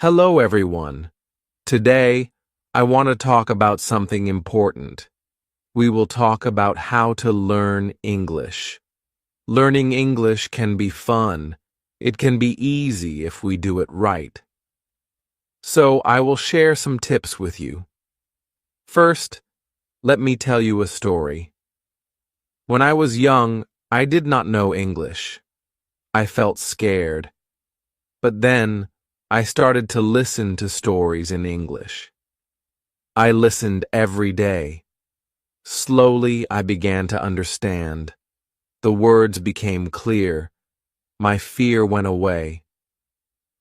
Hello, everyone. Today, I want to talk about something important. We will talk about how to learn English. Learning English can be fun. It can be easy if we do it right. So, I will share some tips with you. First, let me tell you a story. When I was young, I did not know English. I felt scared. But then, I started to listen to stories in English. I listened every day. Slowly, I began to understand. The words became clear. My fear went away.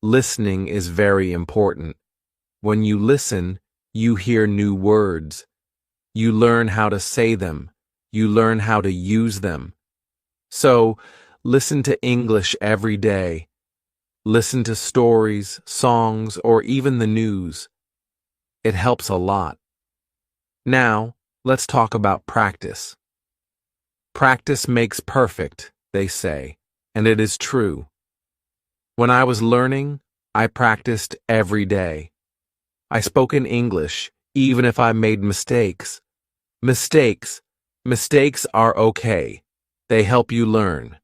Listening is very important. When you listen, you hear new words. You learn how to say them. You learn how to use them. So, listen to English every day. Listen to stories, songs, or even the news. It helps a lot. Now, let's talk about practice. Practice makes perfect, they say, and it is true. When I was learning, I practiced every day. I spoke in English, even if I made mistakes. Mistakes are okay. They help you learn.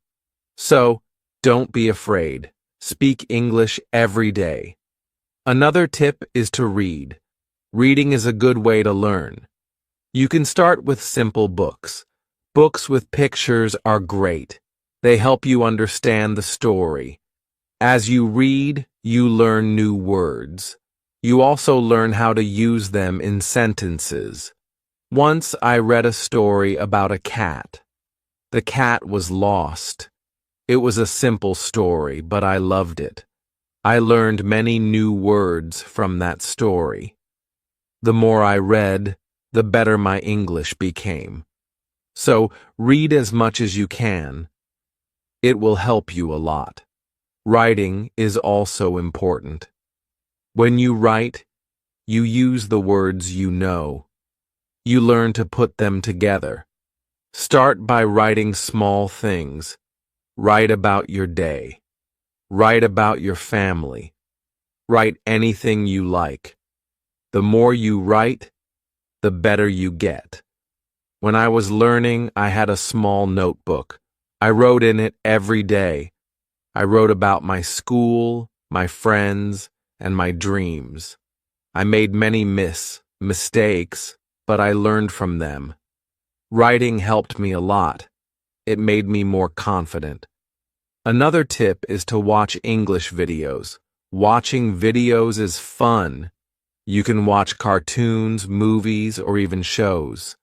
So, don't be afraid. Speak English every day. Another tip is to read. Reading is a good way to learn. You can start with simple books. Books with pictures are great. They help you understand the story. As you read, you learn new words. You also learn how to use them in sentences. Once I read a story about a cat. The cat was lost. It was a simple story, but I loved it. I learned many new words from that story. The more I read, the better my English became. So, read as much as you can. It will help you a lot. Writing is also important. When you write, you use the words you know. You learn to put them together. Start by writing small things. Write about your day. Write about your family. Write anything you like. The more you write, the better you get. When I was learning, I had a small notebook. I wrote in it every day. I wrote about my school, my friends, and my dreams. I made many mistakes, but I learned from them. Writing helped me a lot. It made me more confident. Another tip is to watch English videos. Watching videos is fun. You can watch cartoons, movies, or even shows.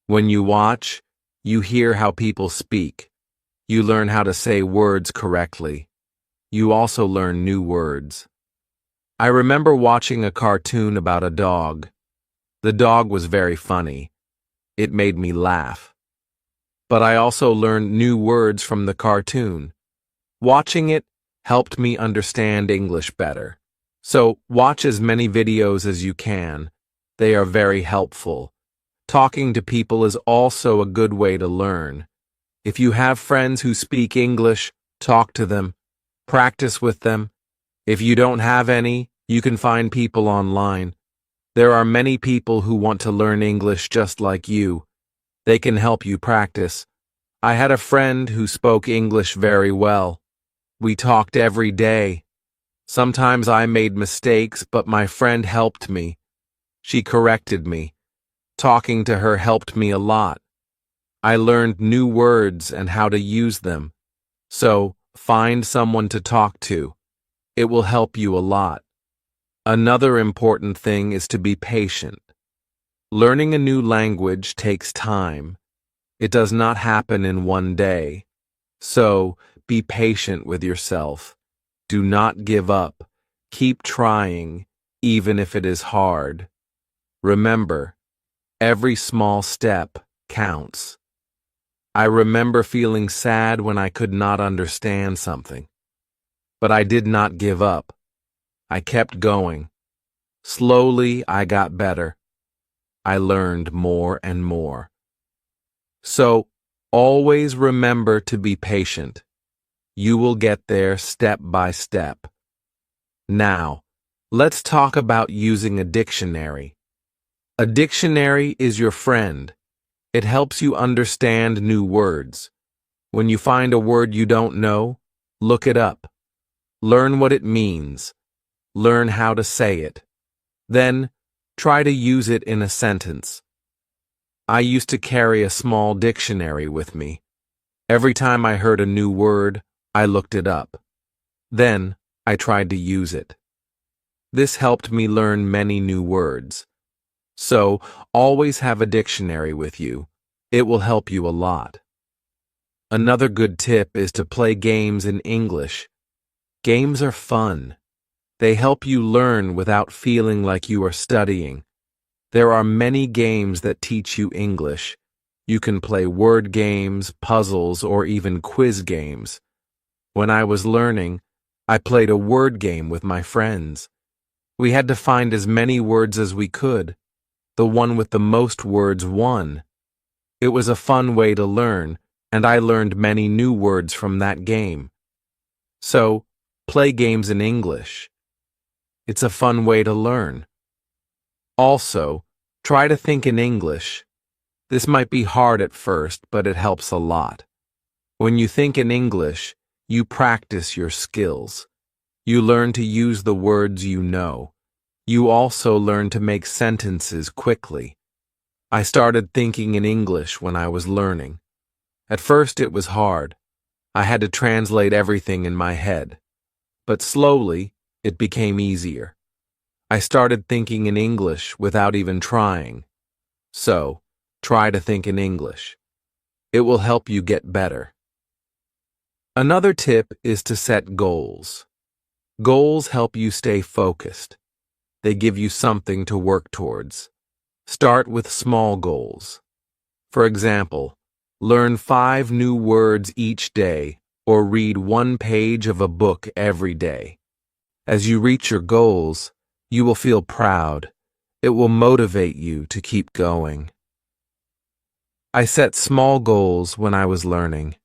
When you watch, you hear how people speak. You learn how to say words correctly. You also learn new words. I remember watching a cartoon about a dog. The dog was very funny. It made me laugh. But I also learned new words from the cartoon. Watching it helped me understand English better. So, watch as many videos as you can. They are very helpful. Talking to people is also a good way to learn. If you have friends who speak English, talk to them. Practice with them. If you don't have any, you can find people online. There are many people who want to learn English just like you. They can help you practice. I had a friend who spoke English very well. We talked every day. Sometimes I made mistakes, but my friend helped me. She corrected me. Talking to her helped me a lot. I learned new words and how to use them. So, find someone to talk to. It will help you a lot. Another important thing is to be patient. Learning a new language takes time. It does not happen in one day. So, be patient with yourself. Do not give up. Keep trying, even if it is hard. Remember, every small step counts. I remember feeling sad when I could not understand something. But I did not give up. I kept going. Slowly, I got better. I learned more and more. So, always remember to be patient. You will get there step by step. Now, Let's talk about using a dictionary. A dictionary is your friend. It helps you understand new words. When you find a word you don't know, look it up. Learn what it means. Learn how to say it. Then, try to use it in a sentence. I used to carry a small dictionary with me. Every time I heard a new word, I looked it up. Then, I tried to use it. This helped me learn many new words. So, always have a dictionary with you. It will help you a lot. Another good tip is to play games in English. Games are fun. They help you learn without feeling like you are studying. There are many games that teach you English. You can play word games, puzzles, or even quiz games. When I was learning, I played a word game with my friends. We had to find as many words as we could. The one with the most words won. It was a fun way to learn, and I learned many new words from that game. So, play games in English. It's a fun way to learn. Also, try to think in English. This might be hard at first, but it helps a lot. When you think in English, you practice your skills. You learn to use the words you know. You also learn to make sentences quickly. I started thinking in English when I was learning. At first it was hard. I had to translate everything in my head. But slowly, it became easier. I started thinking in English without even trying. So, try to think in English. It will help you get better. Another tip is to set goals. Goals help you stay focused. They give you something to work towards. Start with small goals. For example, learn 5 new words each day or read 1 page of a book every day. As you reach your goals, you will feel proud. It will motivate you to keep going. I set small goals when I was learning.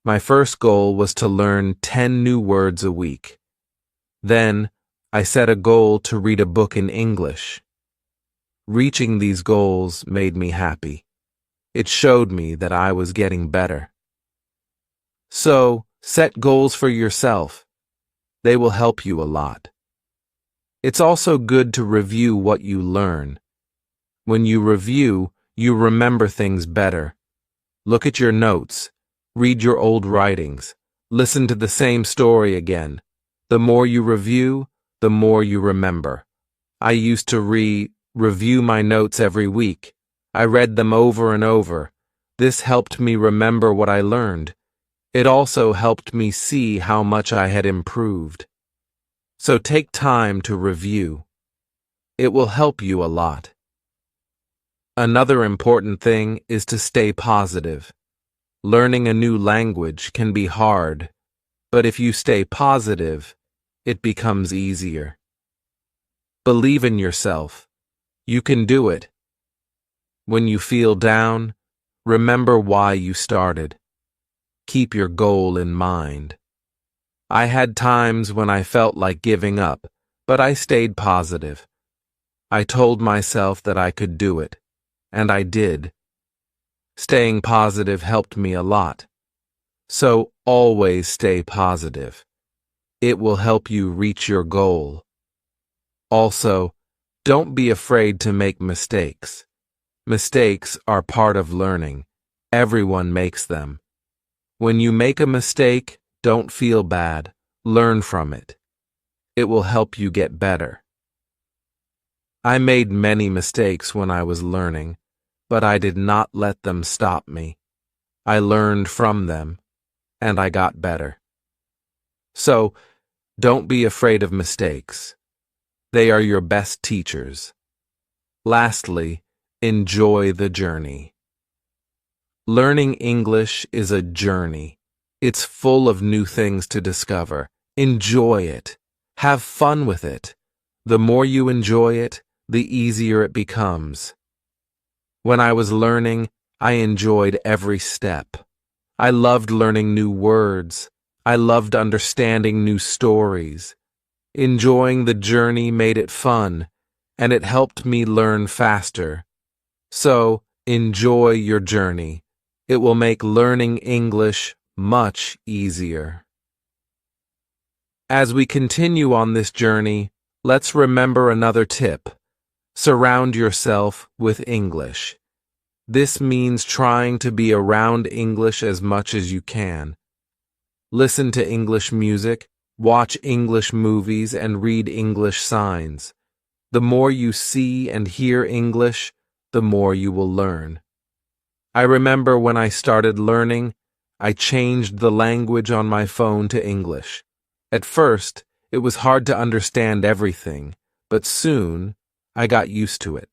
My first goal was to learn 10 new words a week. Then, I set a goal to read a book in English. Reaching these goals made me happy. It showed me that I was getting better. So, set goals for yourself. They will help you a lot. It's also good to review what you learn. When you review, you remember things better. Look at your notes. Read your old writings. Listen to the same story again. The more you review, the more you remember. I used to review my notes every week. I read them over and over. This helped me remember what I learned. It also helped me see how much I had improved. So take time to review. It will help you a lot. Another important thing is to stay positive. Learning a new language can be hard, but if you stay positive, it becomes easier. Believe in yourself. You can do it. When you feel down, remember why you started. Keep your goal in mind. I had times when I felt like giving up, but I stayed positive. I told myself that I could do it, and I did. Staying positive helped me a lot. So always stay positive. It will help you reach your goal. Also, don't be afraid to make mistakes. Mistakes are part of learning. Everyone makes them. When you make a mistake, don't feel bad. Learn from it. It will help you get better. I made many mistakes when I was learning, but I did not let them stop me. I learned from them, and I got better. So, don't be afraid of mistakes. They are your best teachers. Lastly, enjoy the journey. Learning English is a journey. It's full of new things to discover. Enjoy it. Have fun with it. The more you enjoy it, the easier it becomes. When I was learning, I enjoyed every step. I loved learning new words. I loved understanding new stories. Enjoying the journey made it fun, and it helped me learn faster. So, enjoy your journey. It will make learning English much easier. As we continue on this journey, let's remember another tip. Surround yourself with English. This means trying to be around English as much as you can. Listen to English music, watch English movies, and read English signs. The more you see and hear English, the more you will learn. I remember when I started learning, I changed the language on my phone to English. At first, it was hard to understand everything, but soon, I got used to it.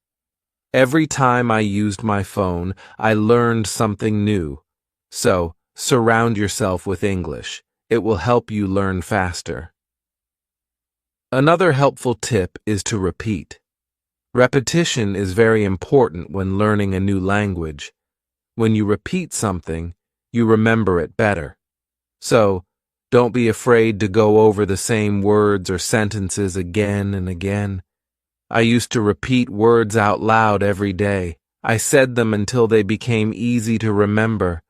Every time I used my phone, I learned something new. So, surround yourself with English. It will help you learn faster. Another helpful tip is to repeat. Repetition is very important when learning a new language. When you repeat something, you remember it better. So, don't be afraid to go over the same words or sentences again and again. I used to repeat words out loud every day. I said them until they became easy to remember.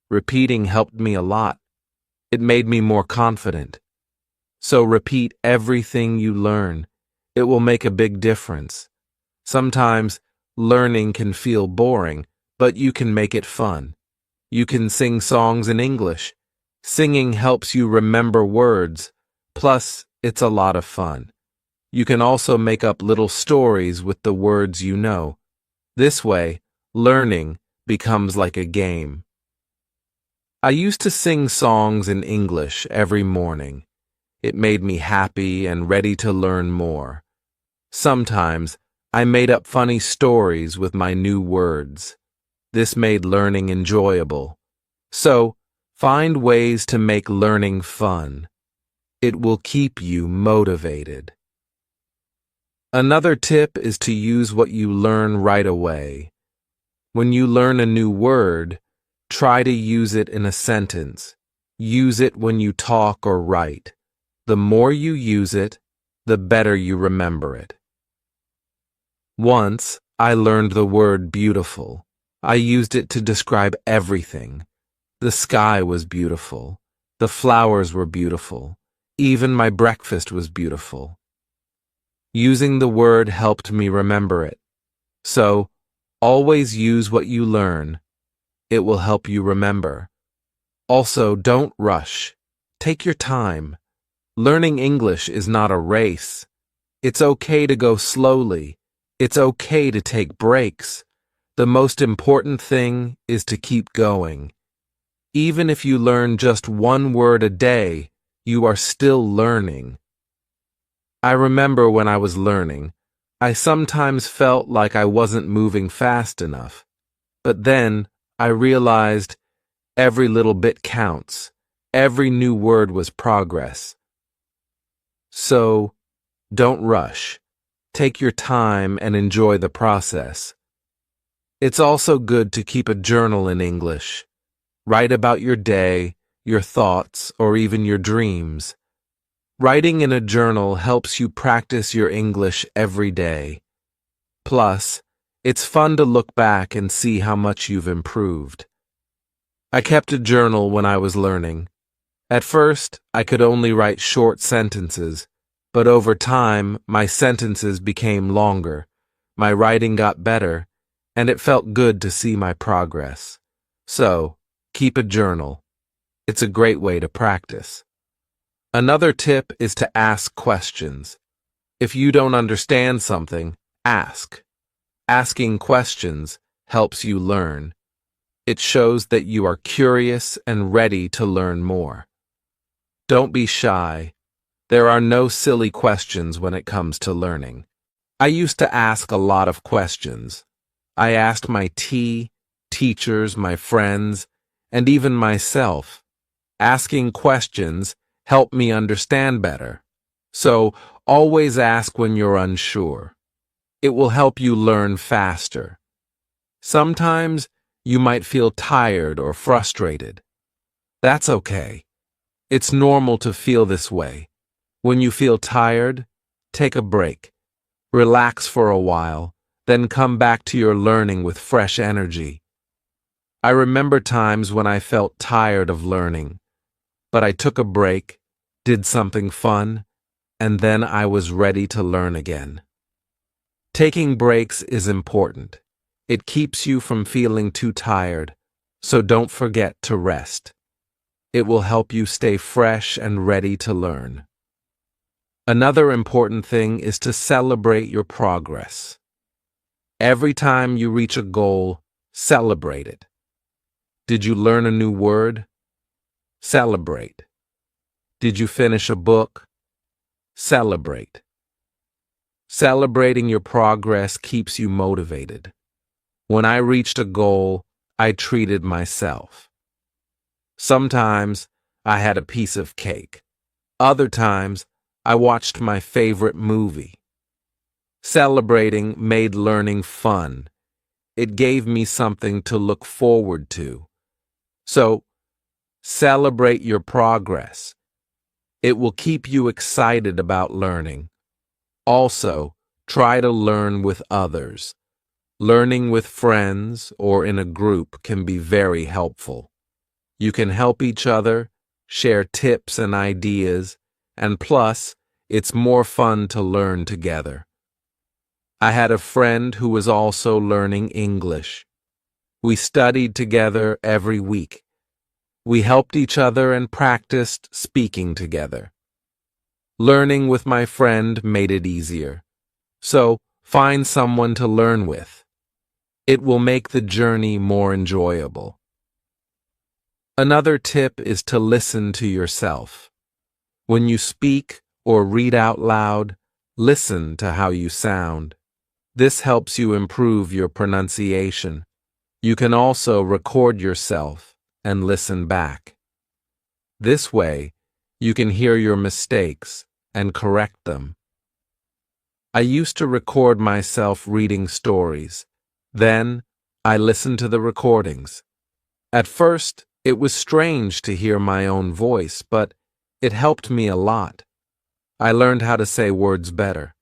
Repeating helped me a lot. It made me more confident. So repeat everything you learn. It will make a big difference. Sometimes learning can feel boring, but you can make it fun. You can sing songs in English. Singing helps you remember words. Plus, it's a lot of fun. You can also make up little stories with the words you know. This way, learning becomes like a game. I used to sing songs in English every morning. It made me happy and ready to learn more. Sometimes, I made up funny stories with my new words. This made learning enjoyable. So, find ways to make learning fun. It will keep you motivated. Another tip is to use what you learn right away. When you learn a new word, try to use it in a sentence. Use it when you talk or write. The more you use it, the better you remember it. Once, I learned the word beautiful. I used it to describe everything. The sky was beautiful. The flowers were beautiful. Even my breakfast was beautiful. Using the word helped me remember it. So, always use what you learn. It will help you remember. Also, don't rush. Take your time. Learning English is not a race. It's okay to go slowly. It's okay to take breaks. The most important thing is to keep going. Even if you learn just one word a day, you are still learning. I remember when I was learning, I sometimes felt like I wasn't moving fast enough. But then I realized every little bit counts. Every new word was progress. So, don't rush. Take your time and enjoy the process. It's also good to keep a journal in English. Write about your day, your thoughts, or even your dreams. Writing in a journal helps you practice your English every day. Plus, it's fun to look back and see how much you've improved. I kept a journal when I was learning. At first, I could only write short sentences, but over time, my sentences became longer. My writing got better, and it felt good to see my progress. So, keep a journal. It's a great way to practice. Another tip is to ask questions. If you don't understand something, ask. Asking questions helps you learn. It shows that you are curious and ready to learn more. Don't be shy. There are no silly questions when it comes to learning. I used to ask a lot of questions. I asked my teachers, my friends, and even myself. Asking questions help me understand better. So, always ask when you're unsure. It will help you learn faster. Sometimes, you might feel tired or frustrated. That's okay. It's normal to feel this way. When you feel tired, take a break. Relax for a while, then come back to your learning with fresh energy. I remember times when I felt tired of learning, but I took a break, did something fun, and then I was ready to learn again. Taking breaks is important. It keeps you from feeling too tired, so don't forget to rest. It will help you stay fresh and ready to learn. Another important thing is to celebrate your progress. Every time you reach a goal, celebrate it. Did you learn a new word? Celebrate. Did you finish a book? Celebrate. Celebrating your progress keeps you motivated. When I reached a goal, I treated myself. Sometimes I had a piece of cake. Other times, I watched my favorite movie. Celebrating made learning fun. It gave me something to look forward to. So, celebrate your progress. It will keep you excited about learning. Also, try to learn with others. Learning with friends or in a group can be very helpful. You can help each other, share tips and ideas, and plus, it's more fun to learn together. I had a friend who was also learning English. We studied together every week. We helped each other and practiced speaking together. Learning with my friend made it easier. So, find someone to learn with. It will make the journey more enjoyable. Another tip is to listen to yourself. When you speak or read out loud, listen to how you sound. This helps you improve your pronunciation. You can also record yourself and listen back. This way, you can hear your mistakes and correct them. I used to record myself reading stories. Then, I listened to the recordings. At first, it was strange to hear my own voice, but it helped me a lot. I learned how to say words better.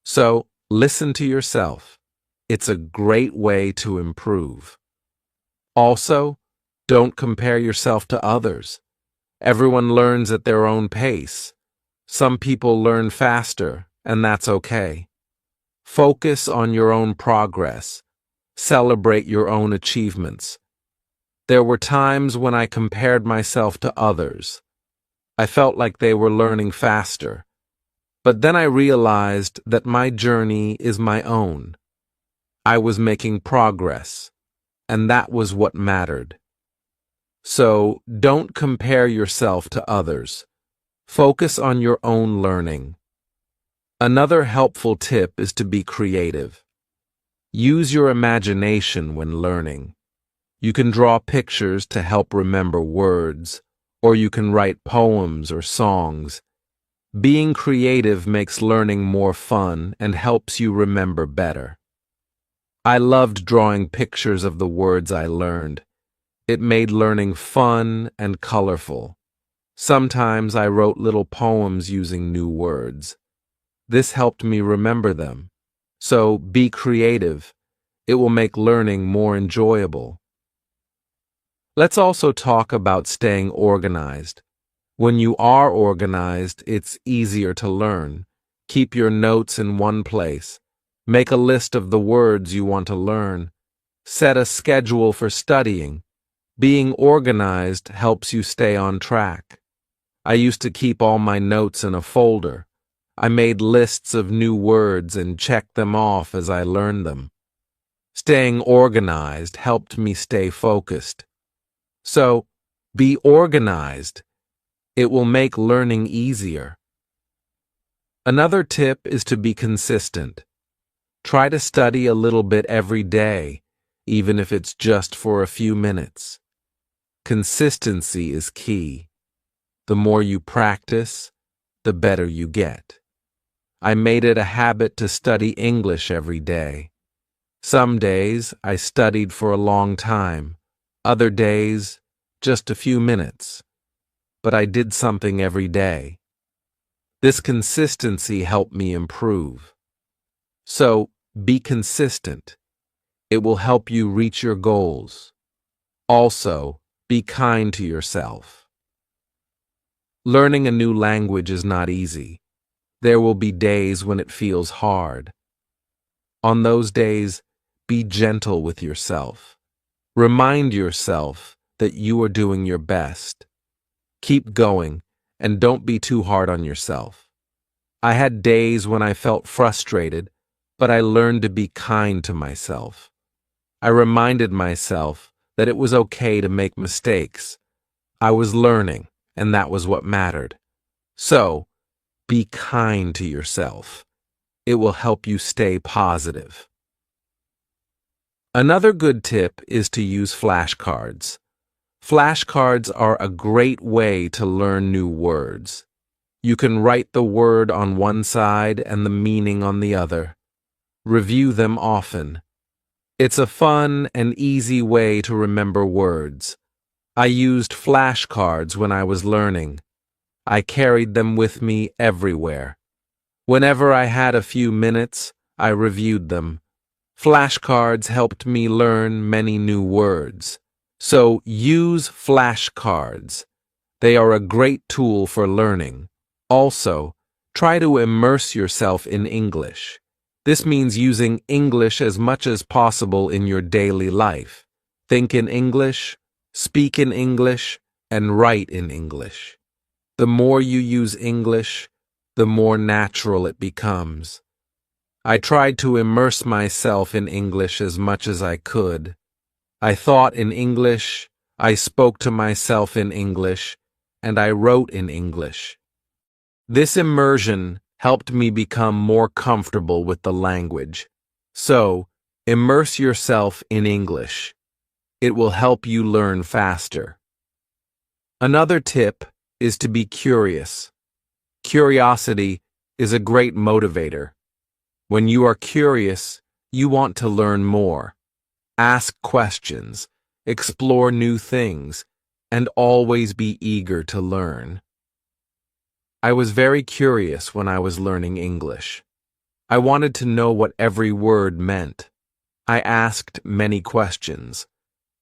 So, listen to yourself. It's a great way to improve. Also, don't compare yourself to others. Everyone learns at their own pace. Some people learn faster, and that's okay. Focus on your own progress. Celebrate your own achievements. There were times when I compared myself to others. I felt like they were learning faster. But then I realized that my journey is my own. I was making progress, and that was what mattered. So, don't compare yourself to others. Focus on your own learning. Another helpful tip is to be creative. Use your imagination when learning. You can draw pictures to help remember words, or you can write poems or songs. Being creative makes learning more fun and helps you remember better. I loved drawing pictures of the words I learned. It made learning fun and colorful. Sometimes I wrote little poems using new words. This helped me remember them. So be creative. It will make learning more enjoyable. Let's also talk about staying organized. When you are organized, it's easier to learn. Keep your notes in one place. Make a list of the words you want to learn. Set a schedule for studying. Being organized helps you stay on track. I used to keep all my notes in a folder. I made lists of new words and checked them off as I learned them. Staying organized helped me stay focused. So, be organized. It will make learning easier. Another tip is to be consistent. Try to study a little bit every day, even if it's just for a few minutes. Consistency is key. The more you practice, the better you get. I made it a habit to study English every day. Some days I studied for a long time, other days just a few minutes. But I did something every day. This consistency helped me improve. So, be consistent. It will help you reach your goals. Also, be kind to yourself. Learning a new language is not easy. There will be days when it feels hard. On those days, be gentle with yourself. Remind yourself that you are doing your best. Keep going and don't be too hard on yourself. I had days when I felt frustrated, but I learned to be kind to myself. I reminded myself that it was okay to make mistakes. I was learning, and that was what mattered. So, be kind to yourself. It will help you stay positive. Another good tip is to use flashcards. Flashcards are a great way to learn new words. You can write the word on one side and the meaning on the other. Review them often. It's a fun and easy way to remember words. I used flashcards when I was learning. I carried them with me everywhere. Whenever I had a few minutes, I reviewed them. Flashcards helped me learn many new words. So use flashcards. They are a great tool for learning. Also, try to immerse yourself in English. This means using English as much as possible in your daily life. Think in English, speak in English, and write in English. The more you use English, the more natural it becomes. I tried to immerse myself in English as much as I could. I thought in English, I spoke to myself in English, and I wrote in English. This immersion helped me become more comfortable with the language. So, immerse yourself in English. It will help you learn faster. Another tip is to be curious. Curiosity is a great motivator. When you are curious, you want to learn more. Ask questions, explore new things, and always be eager to learn. I was very curious when I was learning English. I wanted to know what every word meant. I asked many questions.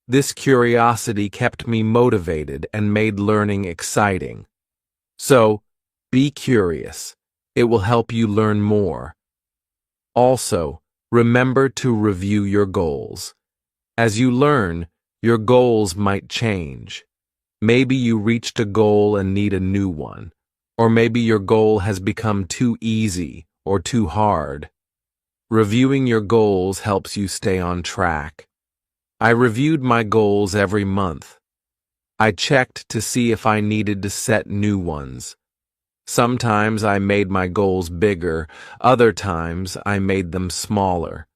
This curiosity kept me motivated and made learning exciting. So, be curious. It will help you learn more. Also, remember to review your goals. As you learn, your goals might change. Maybe you reached a goal and need a new one. Or maybe your goal has become too easy or too hard. Reviewing your goals helps you stay on track. I reviewed my goals every month. I checked to see if I needed to set new ones. Sometimes I made my goals bigger, other times I made them smaller.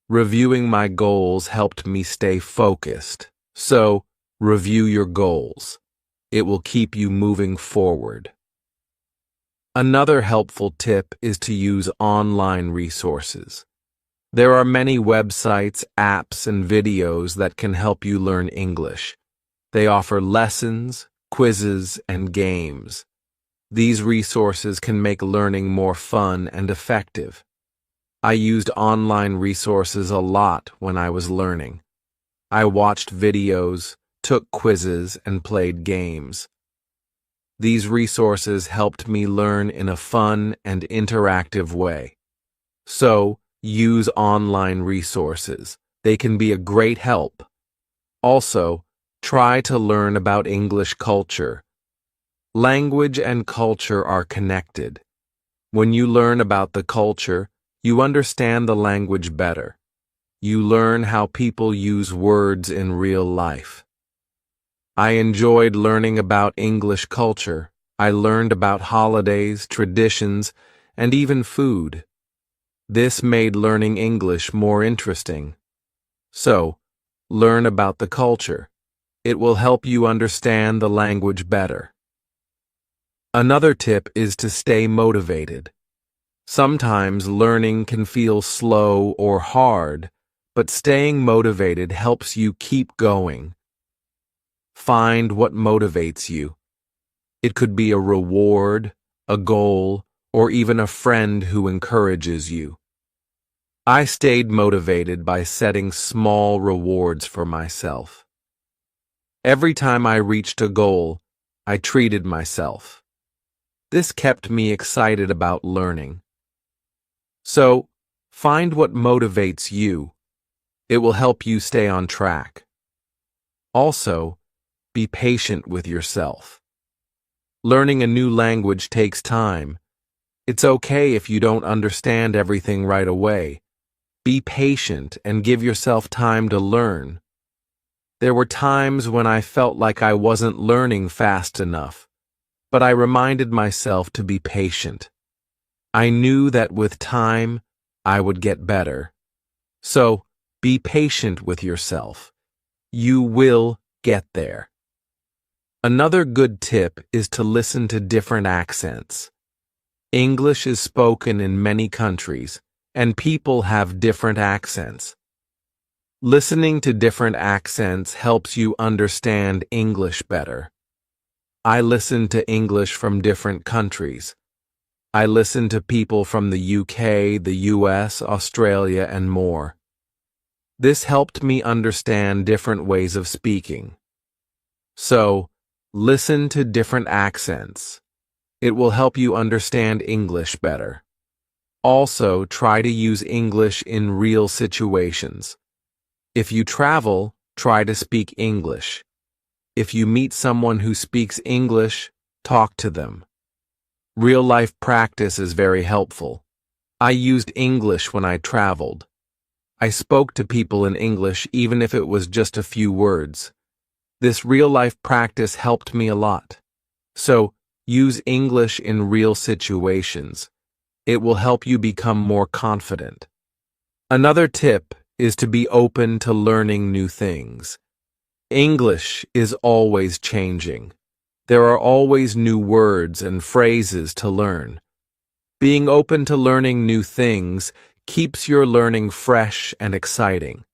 Reviewing my goals helped me stay focused. So, review your goals. It will keep you moving forward. Another helpful tip is to use online resources. There are many websites, apps, and videos that can help you learn English. They offer lessons, quizzes, and games. These resources can make learning more fun and effective. I used online resources a lot when I was learning. I watched videos, took quizzes, and played games. These resources helped me learn in a fun and interactive way. So, use online resources. They can be a great help. Also, try to learn about English culture. Language and culture are connected. When you learn about the culture, you understand the language better. You learn how people use words in real life. I enjoyed learning about English culture. I learned about holidays, traditions, and even food. This made learning English more interesting. So, learn about the culture. It will help you understand the language better. Another tip is to stay motivated. Sometimes learning can feel slow or hard, but staying motivated helps you keep going. Find what motivates you. It could be a reward, a goal, or even a friend who encourages you. I stayed motivated by setting small rewards for myself. Every time I reached a goal, I treated myself. This kept me excited about learning. So, find what motivates you. It will help you stay on track. Also, be patient with yourself. Learning a new language takes time. It's okay if you don't understand everything right away. Be patient and give yourself time to learn. There were times when I felt like I wasn't learning fast enough, but I reminded myself to be patient. I knew that with time, I would get better. So, be patient with yourself. You will get there. Another good tip is to listen to different accents. English is spoken in many countries, and people have different accents. Listening to different accents helps you understand English better. I listen to English from different countries. I listen to people from the UK, the US, Australia, and more. This helped me understand different ways of speaking. So, listen to different accents. It will help you understand English better. Also, try to use English in real situations. If you travel, try to speak English. If you meet someone who speaks English, talk to them. Real-life practice is very helpful. I used English when I traveled. I spoke to people in English even if it was just a few words. This real-life practice helped me a lot. So, use English in real situations. It will help you become more confident. Another tip is to be open to learning new things. English is always changing. There are always new words and phrases to learn. Being open to learning new things keeps your learning fresh and exciting.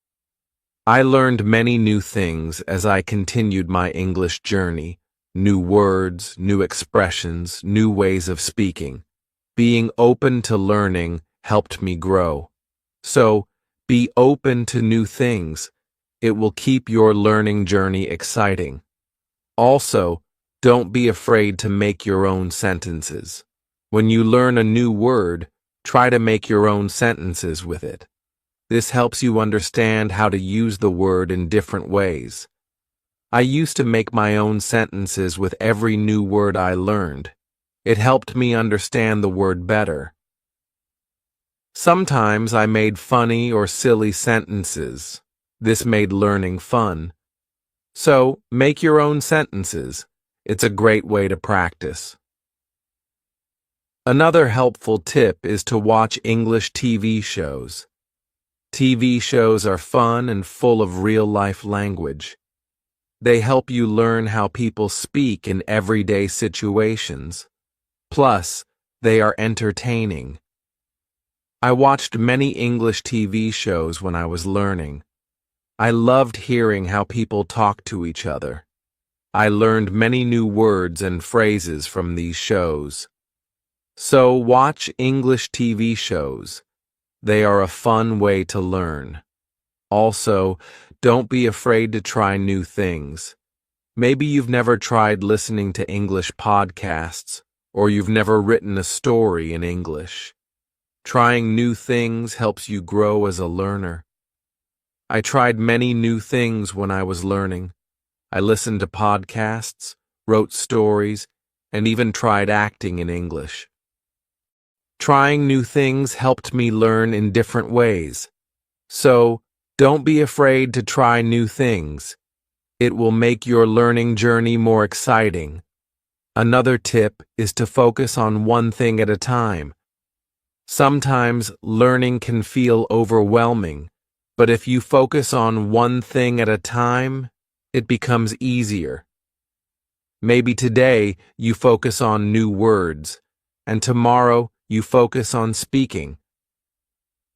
I learned many new things as I continued my English journey. New words, new expressions, new ways of speaking. Being open to learning helped me grow. So, be open to new things. It will keep your learning journey exciting. Also, don't be afraid to make your own sentences. When you learn a new word, try to make your own sentences with it. This helps you understand how to use the word in different ways. I used to make my own sentences with every new word I learned. It helped me understand the word better. Sometimes I made funny or silly sentences. This made learning fun. So, make your own sentences. It's a great way to practice. Another helpful tip is to watch English TV shows. TV shows are fun and full of real-life language. They help you learn how people speak in everyday situations. Plus, they are entertaining. I watched many English TV shows when I was learning. I loved hearing how people talk to each other. I learned many new words and phrases from these shows. So watch English TV shows. They are a fun way to learn. Also, don't be afraid to try new things. Maybe you've never tried listening to English podcasts, or you've never written a story in English. Trying new things helps you grow as a learner. I tried many new things when I was learning. I listened to podcasts, wrote stories, and even tried acting in English. Trying new things helped me learn in different ways. So, don't be afraid to try new things. It will make your learning journey more exciting. Another tip is to focus on one thing at a time. Sometimes learning can feel overwhelming, but if you focus on one thing at a time, it becomes easier. Maybe today you focus on new words, and tomorrow you focus on speaking.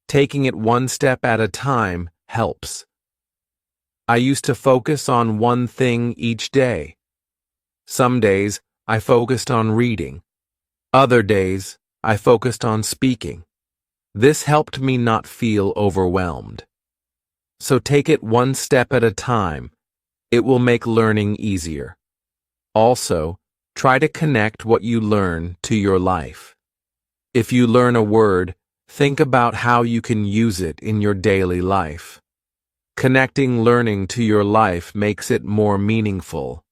Taking it one step at a time helps. I used to focus on one thing each day. Some days I focused on reading. Other days, I focused on speaking. This helped me not feel overwhelmed. So take it one step at a time. It will make learning easier. Also, try to connect what you learn to your life. If you learn a word, think about how you can use it in your daily life. Connecting learning to your life makes it more meaningful.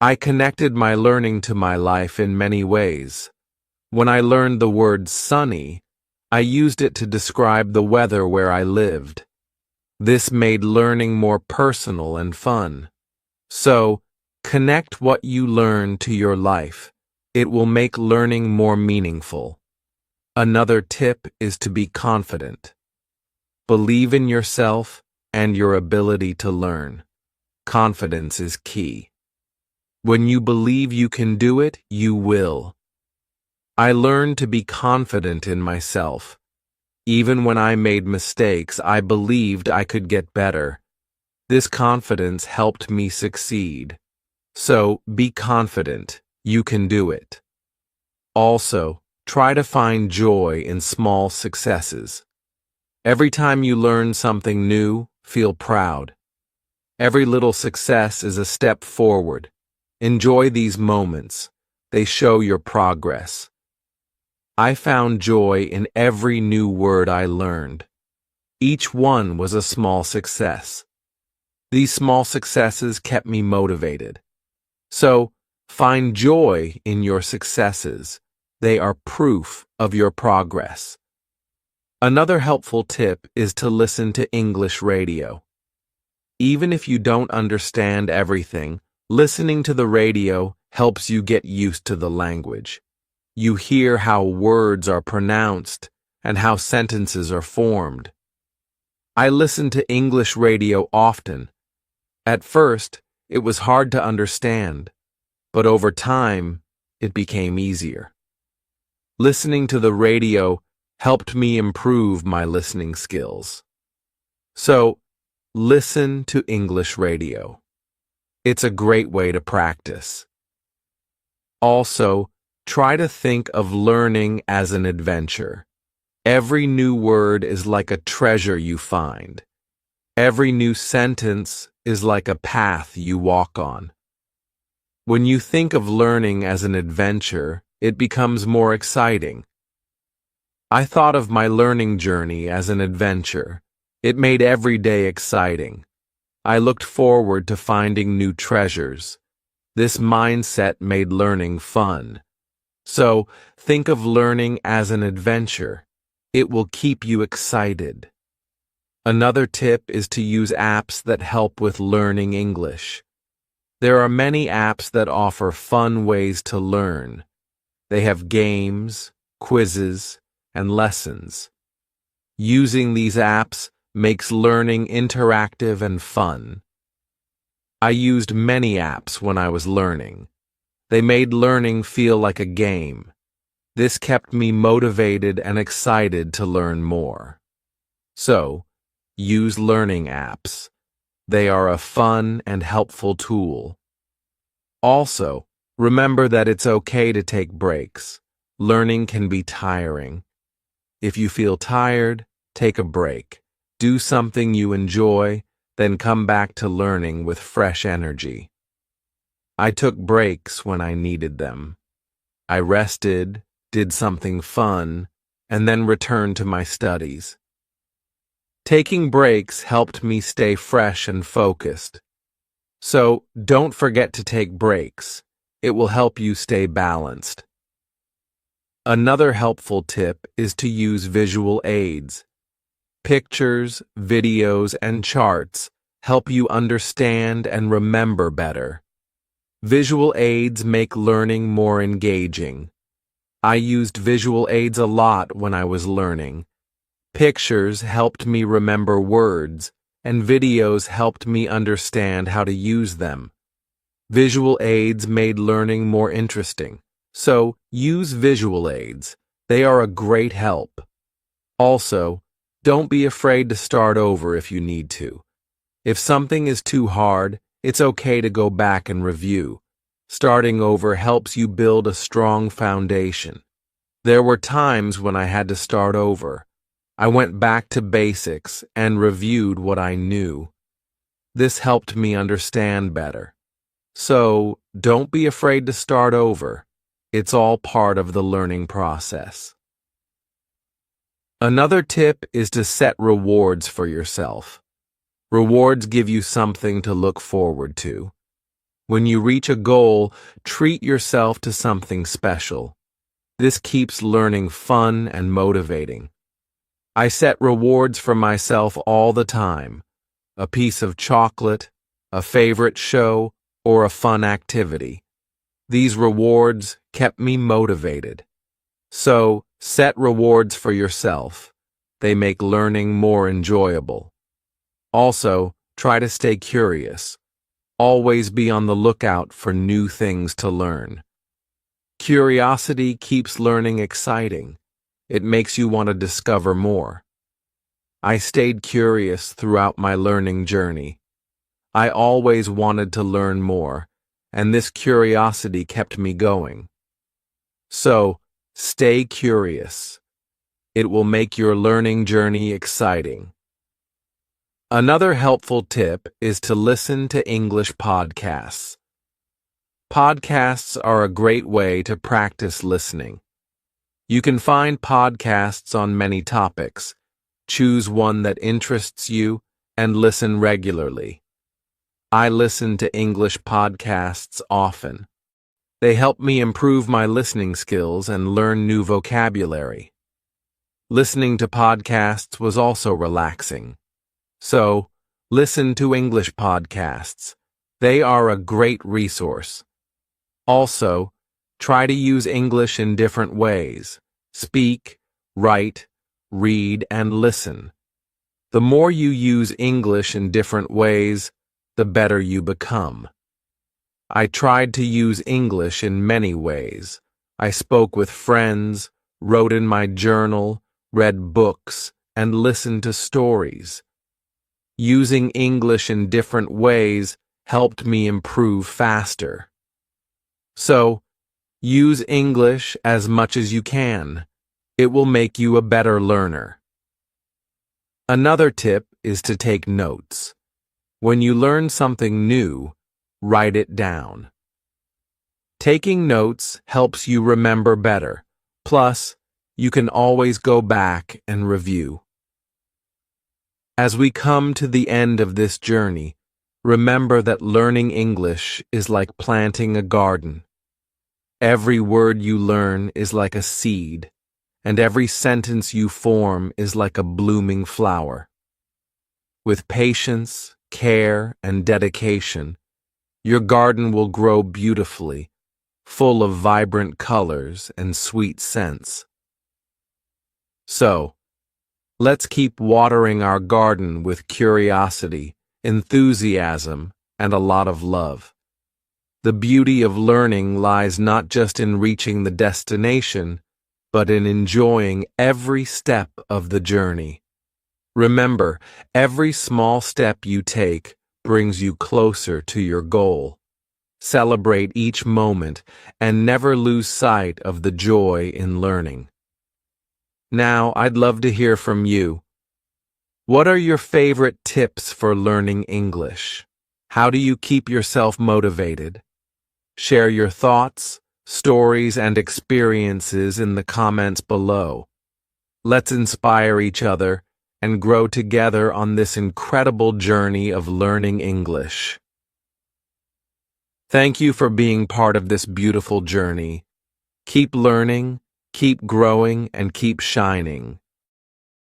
I connected my learning to my life in many ways. When I learned the word sunny, I used it to describe the weather where I lived. This made learning more personal and fun. So, connect what you learn to your life. It will make learning more meaningful. Another tip is to be confident. Believe in yourself and your ability to learn. Confidence is key. When you believe you can do it, you will. I learned to be confident in myself. Even when I made mistakes, I believed I could get better. This confidence helped me succeed. So, be confident. You can do it. Also, try to find joy in small successes. Every time you learn something new, feel proud. Every little success is a step forward. Enjoy these moments. They show your progress. I found joy in every new word I learned. Each one was a small success. These small successes kept me motivated. So, find joy in your successes. They are proof of your progress. Another helpful tip is to listen to English radio. Even if you don't understand everything, listening to the radio helps you get used to the language. You hear how words are pronounced and how sentences are formed. I listen to English radio often. At first, it was hard to understand, but over time, it became easier. Listening to the radio helped me improve my listening skills. So, listen to English radio. It's a great way to practice. Also, try to think of learning as an adventure. Every new word is like a treasure you find. Every new sentence is like a path you walk on. When you think of learning as an adventure, it becomes more exciting. I thought of my learning journey as an adventure. It made every day exciting. I looked forward to finding new treasures. This mindset made learning fun. So, think of learning as an adventure. It will keep you excited. Another tip is to use apps that help with learning English. There are many apps that offer fun ways to learn. They have games, quizzes, and lessons. Using these apps makes learning interactive and fun. I used many apps when I was learning. They made learning feel like a game. This kept me motivated and excited to learn more. So, use learning apps. They are a fun and helpful tool. Also, remember that it's okay to take breaks. Learning can be tiring. If you feel tired, take a break. Do something you enjoy, then come back to learning with fresh energy. I took breaks when I needed them. I rested, did something fun, and then returned to my studies. Taking breaks helped me stay fresh and focused. So, don't forget to take breaks. It will help you stay balanced. Another helpful tip is to use visual aids. Pictures, videos, and charts help you understand and remember better. Visual aids make learning more engaging. I used visual aids a lot when I was learning. Pictures helped me remember words, and videos helped me understand how to use them. Visual aids made learning more interesting. So, use visual aids. They are a great help. Also, don't be afraid to start over if you need to. If something is too hard, it's okay to go back and review. Starting over helps you build a strong foundation. There were times when I had to start over. I went back to basics and reviewed what I knew. This helped me understand better. So, don't be afraid to start over. It's all part of the learning process. Another tip is to set rewards for yourself. Rewards give you something to look forward to. When you reach a goal, treat yourself to something special. This keeps learning fun and motivating. I set rewards for myself all the time. A piece of chocolate, a favorite show, or a fun activity. These rewards kept me motivated. So, set rewards for yourself. They make learning more enjoyable. Also, try to stay curious. Always be on the lookout for new things to learn. Curiosity keeps learning exciting. It makes you want to discover more. I stayed curious throughout my learning journey. I always wanted to learn more, and this curiosity kept me going. So, stay curious. It will make your learning journey exciting. Another helpful tip is to listen to English podcasts. Podcasts are a great way to practice listening. You can find podcasts on many topics. Choose one that interests you and listen regularly. I listen to English podcasts often. They help me improve my listening skills and learn new vocabulary. Listening to podcasts was also relaxing. So, listen to English podcasts. They are a great resource. Also, try to use English in different ways. Speak, write, read, and listen. The more you use English in different ways, the better you become. I tried to use English in many ways. I spoke with friends, wrote in my journal, read books, and listened to stories. Using English in different ways helped me improve faster. So, use English as much as you can. It will make you a better learner. Another tip is to take notes. When you learn something new, write it down. Taking notes helps you remember better. Plus, you can always go back and review. As we come to the end of this journey, remember that learning English is like planting a garden. Every word you learn is like a seed, and every sentence you form is like a blooming flower. With patience, care, and dedication, your garden will grow beautifully, full of vibrant colors and sweet scents. So, let's keep watering our garden with curiosity, enthusiasm, and a lot of love. The beauty of learning lies not just in reaching the destination, but in enjoying every step of the journey. Remember, every small step you take brings you closer to your goal. Celebrate each moment and never lose sight of the joy in learning. Now, I'd love to hear from you. What are your favorite tips for learning English? How do you keep yourself motivated? Share your thoughts, stories, and experiences in the comments below. Let's inspire each other and grow together on this incredible journey of learning English. Thank you for being part of this beautiful journey. Keep learning, keep growing, and keep shining.